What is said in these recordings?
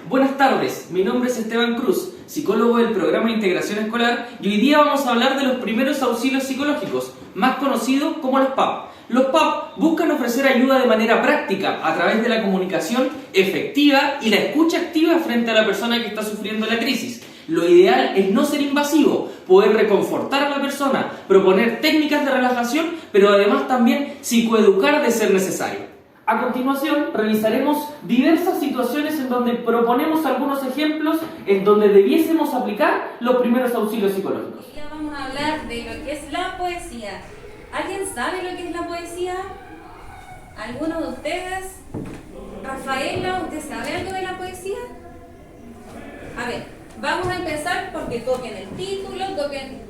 Buenas tardes, mi nombre es Esteban Cruz, psicólogo del programa de integración escolar, y hoy día vamos a hablar de los primeros auxilios psicológicos, más conocidos como los PAP. Los PAP buscan ofrecer ayuda de manera práctica a través de la comunicación efectiva y la escucha activa frente a la persona que está sufriendo la crisis. Lo ideal es no ser invasivo, poder reconfortar a la persona, proponer técnicas de relajación, pero además también psicoeducar de ser necesario. A continuación, revisaremos diversas situaciones en donde proponemos algunos ejemplos en donde debiésemos aplicar los primeros auxilios psicológicos. Hoy día vamos a hablar de lo que es la poesía. ¿Alguien sabe lo que es la poesía? ¿Alguno de ustedes? Rafaela, ¿usted sabe algo de la poesía? A ver, vamos a empezar porque copien el título, copien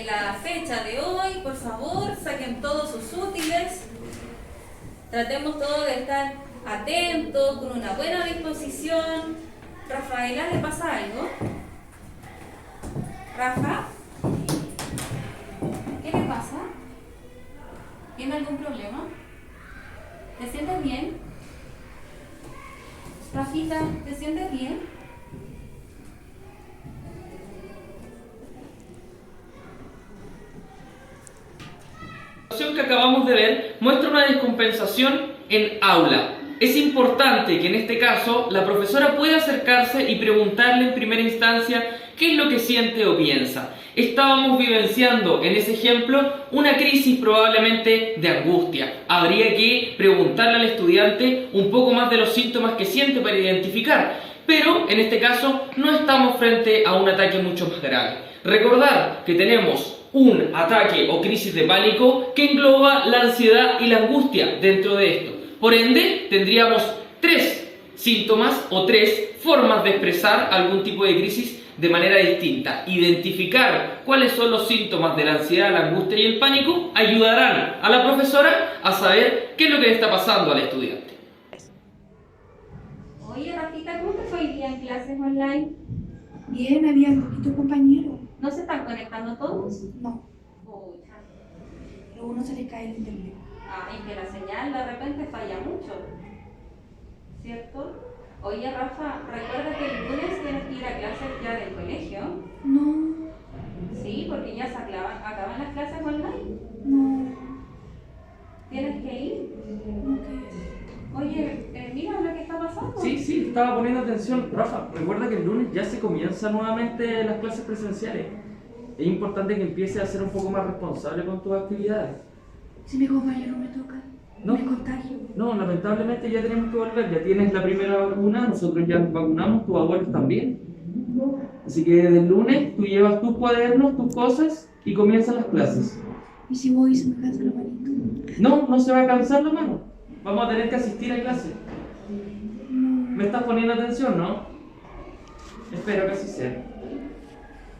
la fecha de hoy, por favor, saquen todos sus útiles. Tratemos todos de estar atentos, con una buena disposición. Rafaela, ¿le pasa algo? Rafa, ¿qué le pasa? ¿Tiene algún problema? ¿Te sientes bien? Rafita, ¿te sientes bien? La situación que acabamos de ver muestra una descompensación en aula. Es importante que en este caso la profesora pueda acercarse y preguntarle en primera instancia qué es lo que siente o piensa. Estábamos vivenciando en ese ejemplo una crisis probablemente de angustia. Habría que preguntarle al estudiante un poco más de los síntomas que siente para identificar, pero en este caso no estamos frente a un ataque mucho más grave. Recordar que tenemos un ataque o crisis de pánico que engloba la ansiedad y la angustia dentro de esto. Por ende, tendríamos tres síntomas o tres formas de expresar algún tipo de crisis de manera distinta. Identificar cuáles son los síntomas de la ansiedad, la angustia y el pánico ayudarán a la profesora a saber qué es lo que le está pasando al estudiante. Oye, Rafita, ¿cómo te fue hoy día en clases online? Bien, había poquitos compañeros. ¿No se están conectando todos? No, Pucha. luego no se les cae el internet. Ay, que la señal de repente falla mucho, ¿cierto? Oye, Rafa, recuerda que el lunes tienes que ir a clases ya del colegio. No, Sí, porque ya se acaban las clases online. no, Tienes que ir. no que... Oye, mira lo que está pasando. Sí, estaba poniendo atención. Rafa, recuerda que el lunes ya se comienzan nuevamente las clases presenciales. Es importante que empieces a ser un poco más responsable con tus actividades. Si mi compañero me toca, No. me contagio. No, lamentablemente ya tenemos que volver. Ya tienes la primera vacuna, nosotros ya nos vacunamos, tus abuelos también. Así que desde el lunes tú llevas tus cuadernos, tus cosas y comienzan las clases. Y si voy se me cansa la manito. No se va a cansar la mano. Vamos a tener que asistir a clase. No, ¿Me estás poniendo atención, no? Espero que así sea.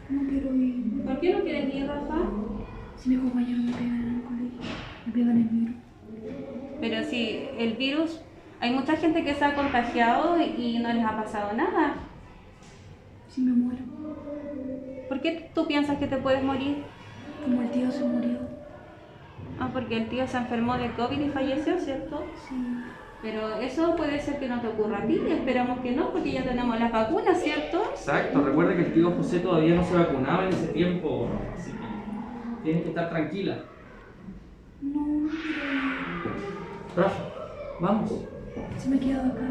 no quiero ir. ¿Por qué no quieres ir, Rafa? Si mis compañeros me pegan en el colegio, me pegan el virus. Pero si el virus, hay mucha gente que se ha contagiado y no les ha pasado nada. Si me muero, ¿Por qué tú piensas que te puedes morir? como el tío se murió. Ah, porque el tío se enfermó de COVID y falleció, ¿cierto? Sí, Pero eso puede ser que no te ocurra a ti, esperamos que no, porque ya tenemos las vacunas, ¿cierto? Exacto, recuerda que el tío José todavía no se vacunaba en ese tiempo, así que tienes que estar tranquila. no quiero ir. Rafa, vamos. Si me quedo acá,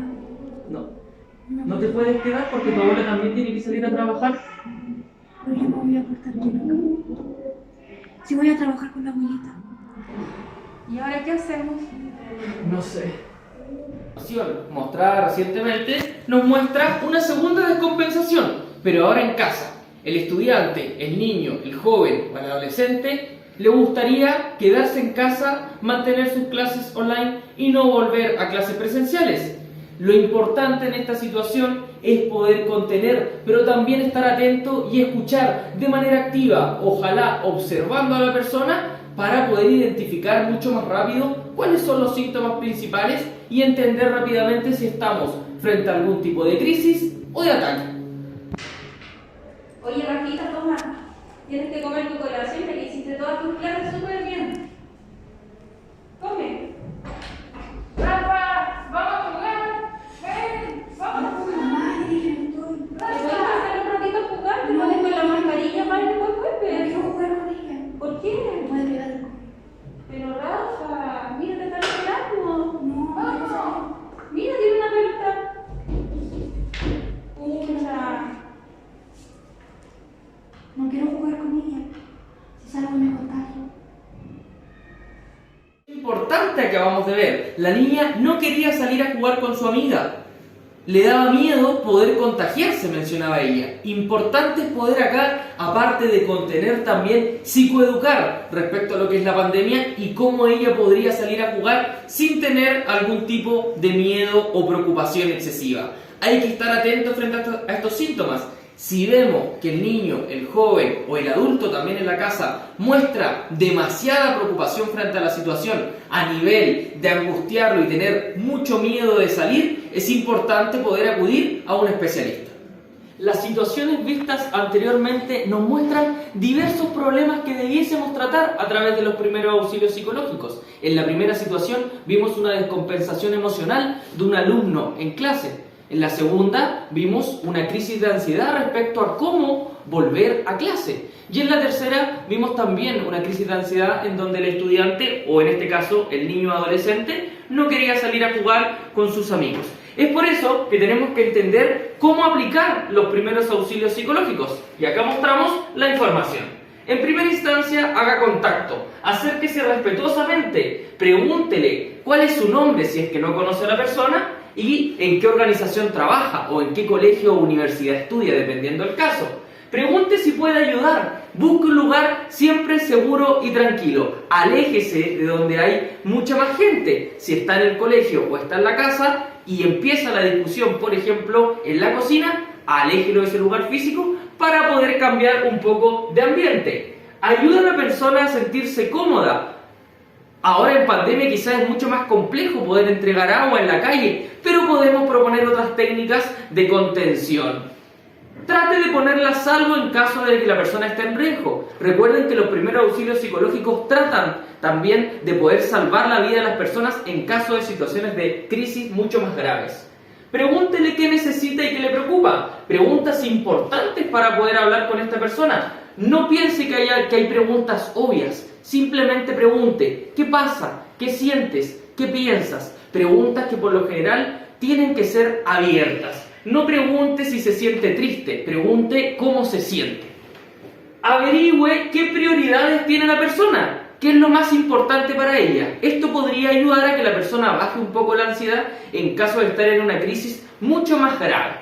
No te puedes quedar porque tu abuela también tiene que salir a trabajar. pero yo me voy a cortar bien acá. Si voy a trabajar con la abuelita. ¿Y ahora qué hacemos? No sé. Mostrada recientemente nos muestra una segunda descompensación, pero ahora en casa. El estudiante, el niño, el joven o el adolescente le gustaría quedarse en casa, mantener sus clases online y no volver a clases presenciales. Lo importante en esta situación es poder contener, pero también estar atento y escuchar de manera activa, ojalá observando a la persona, para poder identificar mucho más rápido cuáles son los síntomas principales y entender rápidamente si estamos frente a algún tipo de crisis o de ataque. Oye, Rafita, toma. Tienes que comer tu colación, ya que hiciste todas tus clases súper bien. Come. Rafa, vamos a jugar. Ven, vamos a jugar. Mamá, dije acabamos de ver. La niña no quería salir a jugar con su amiga. Le daba miedo poder contagiarse, mencionaba ella. Importante es poder acá, aparte de contener, también psicoeducar respecto a lo que es la pandemia y cómo ella podría salir a jugar sin tener algún tipo de miedo o preocupación excesiva. Hay que estar atentos frente a estos síntomas. Si vemos que el niño, el joven o el adulto también en la casa muestra demasiada preocupación frente a la situación a nivel de angustiarlo y tener mucho miedo de salir, es importante poder acudir a un especialista. Las situaciones vistas anteriormente nos muestran diversos problemas que debiésemos tratar a través de los primeros auxilios psicológicos. En la primera situación vimos una descompensación emocional de un alumno en clase. En la segunda vimos una crisis de ansiedad respecto a cómo volver a clase. Y en la tercera vimos también una crisis de ansiedad en donde el estudiante, o en este caso el niño adolescente, no quería salir a jugar con sus amigos. Es por eso que tenemos que entender cómo aplicar los primeros auxilios psicológicos. Y acá mostramos la información. En primera instancia, haga contacto, acérquese respetuosamente, pregúntele cuál es su nombre si es que no conoce a la persona y en qué organización trabaja o en qué colegio o universidad estudia, dependiendo del caso. Pregunte si puede ayudar, busque un lugar siempre seguro y tranquilo, aléjese de donde hay mucha más gente, si está en el colegio o está en la casa y empieza la discusión, por ejemplo, en la cocina, aléjelo de ese lugar físico para poder cambiar un poco de ambiente. Ayuda a la persona a sentirse cómoda. Ahora en pandemia quizás es mucho más complejo poder entregar agua en la calle, pero podemos proponer otras técnicas de contención. Trate de ponerla a salvo en caso de que la persona esté en riesgo. Recuerden que los primeros auxilios psicológicos tratan también de poder salvar la vida de las personas en caso de situaciones de crisis mucho más graves. Pregúntele qué necesita y qué le preocupa. Preguntas importantes para poder hablar con esta persona. No piense que hay preguntas obvias. Simplemente pregunte, ¿qué pasa? ¿Qué sientes? ¿Qué piensas? Preguntas que por lo general tienen que ser abiertas. No pregunte si se siente triste, pregunte cómo se siente. Averigüe qué prioridades tiene la persona, qué es lo más importante para ella. Esto podría ayudar a que la persona baje un poco la ansiedad en caso de estar en una crisis mucho más grave.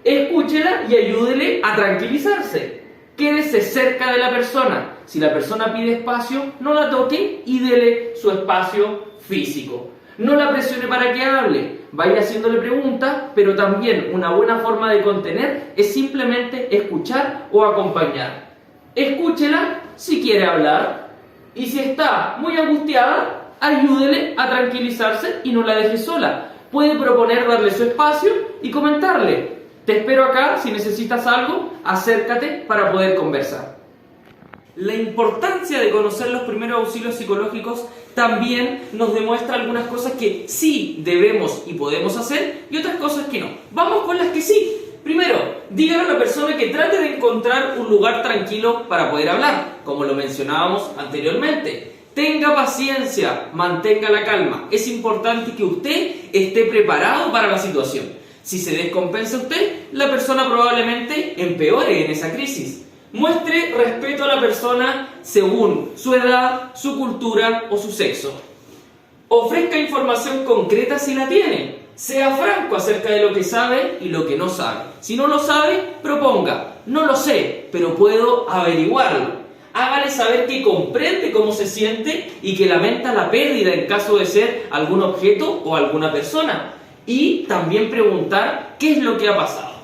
Escúchela y ayúdele a tranquilizarse. Quédese cerca de la persona. Si la persona pide espacio, no la toque y dele su espacio físico. No la presione para que hable. Vaya haciéndole preguntas, pero también una buena forma de contener es simplemente escuchar o acompañar. Escúchela si quiere hablar y si está muy angustiada, ayúdele a tranquilizarse y no la deje sola. Puede proponer darle su espacio y comentarle: te espero acá, si necesitas algo, acércate para poder conversar. La importancia de conocer los primeros auxilios psicológicos también nos demuestra algunas cosas que sí debemos y podemos hacer y otras cosas que no. Vamos con las que sí. Primero, dígale a la persona que trate de encontrar un lugar tranquilo para poder hablar, como lo mencionábamos anteriormente. Tenga paciencia, mantenga la calma. Es importante que usted esté preparado para la situación. Si se descompensa usted, la persona probablemente empeore en esa crisis. Muestre respeto a la persona según su edad, su cultura o su sexo. Ofrezca información concreta si la tiene. Sea franco acerca de lo que sabe y lo que no sabe. Si no lo sabe, proponga. No lo sé, pero puedo averiguarlo. Hágale saber que comprende cómo se siente y que lamenta la pérdida en caso de ser algún objeto o alguna persona. Y también preguntar qué es lo que ha pasado.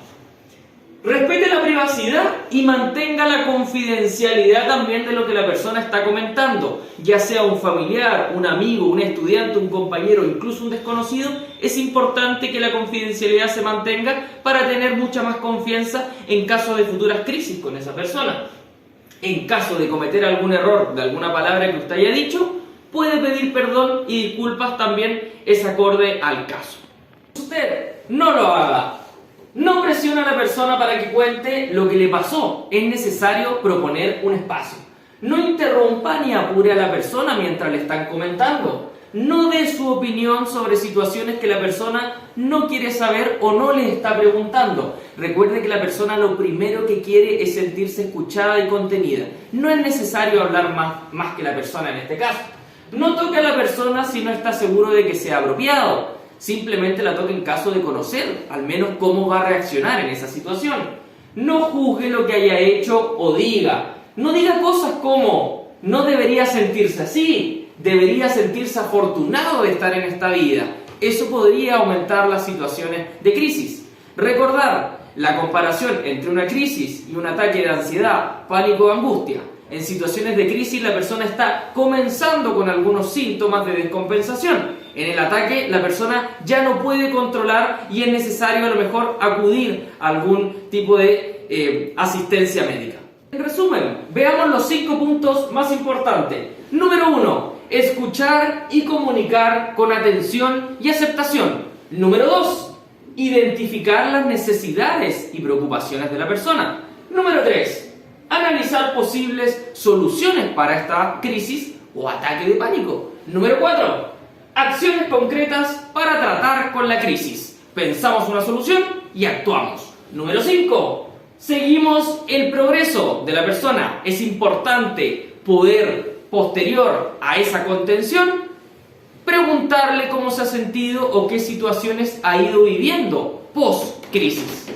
Respete la privacidad y mantenga la confidencialidad también de lo que la persona está comentando, ya sea un familiar, un amigo, un estudiante, un compañero, incluso un desconocido. Es importante que la confidencialidad se mantenga para tener mucha más confianza en caso de futuras crisis con esa persona. En caso de cometer algún error de alguna palabra que usted haya dicho, puede pedir perdón y disculpas, también es acorde al caso. Usted no lo haga. No presione a la persona para que cuente lo que le pasó. Es necesario proponer un espacio. No interrumpa ni apure a la persona mientras le están comentando. No dé su opinión sobre situaciones que la persona no quiere saber o no le está preguntando. Recuerde que la persona lo primero que quiere es sentirse escuchada y contenida. No es necesario hablar más que la persona en este caso. No toque a la persona si no está seguro de que sea apropiado. Simplemente la toque en caso de conocer, al menos cómo va a reaccionar en esa situación. No juzgue lo que haya hecho o diga. No diga cosas como, no debería sentirse así, debería sentirse afortunado de estar en esta vida. Eso podría aumentar las situaciones de crisis. Recordar la comparación entre una crisis y un ataque de ansiedad, pánico o angustia. En situaciones de crisis la persona está comenzando con algunos síntomas de descompensación. En el ataque la persona ya no puede controlar y es necesario a lo mejor acudir a algún tipo de asistencia médica. En resumen, veamos los 5 puntos más importantes. Número 1. Escuchar y comunicar con atención y aceptación. Número 2. Identificar las necesidades y preocupaciones de la persona. Número 3. Analizar posibles soluciones para esta crisis o ataque de pánico. Número 4. Acciones concretas para tratar con la crisis. Pensamos una solución y actuamos. Número 5. Seguimos el progreso de la persona. Es importante poder, posterior a esa contención, preguntarle cómo se ha sentido o qué situaciones ha ido viviendo post-crisis.